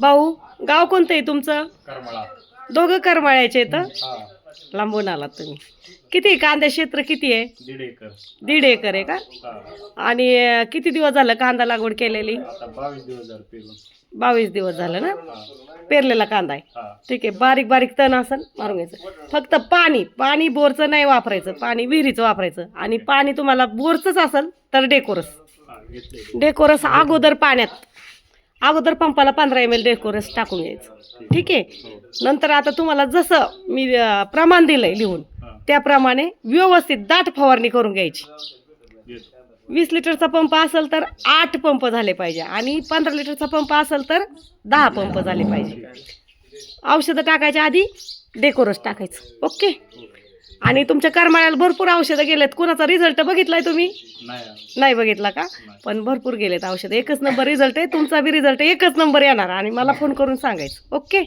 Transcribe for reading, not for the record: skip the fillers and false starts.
भाऊ गाव कोणतं आहे तुमचं? करमळा. दोघं करमाळ्याचे तर हा. लांबून आलात तुम्ही. किती कांदा क्षेत्र किती आहे? 1.5 एकर. 1.5 एकर आहे का? हा. आणि किती दिवस झालं कांदा लागवड केलेली? आता 22 दिवस झाले पेरून. 22 दिवस झालं ना हा. पेरलेला कांदा आहे. हा. ठीक आहे. बारीक बारीक तण असेल मारून घ्यायचं. फक्त पाणी बोरचं नाही वापरायचं, पाणी विहिरीचं वापरायचं. आणि पाणी तुम्हाला बोरचंच असेल तर डेकोरस. हा, घेतले. डेकोरस अगोदर पंपाला 15 ml डेकोरस टाकून घ्यायचं. ठीक आहे. नंतर आता तुम्हाला जसं मी प्रमाण दिलंय लिहून हा. त्याप्रमाणे व्यवस्थित दाट फवारणी करून घ्यायची. घेतो. 20 लिटरचा पंप असेल तर 8 पंप झाले पाहिजे आणि 15 लिटरचा पंप असेल तर 10 पंप झाले पाहिजे. औषधं टाकायच्या आधी डेकोरस टाकायचं. ओके. आणि तुमच्या करमाळ्याला भरपूर औषधं गेलेत. कुणाचा रिझल्ट बघितलाय तुम्ही? नाही. नाही बघितला का? पण भरपूर गेलेत औषधं. एकच नंबर रिझल्ट आहे. तुमचा बी रिझल्ट एकच नंबर येणार आणि मला फोन करून सांगायचं. ओके.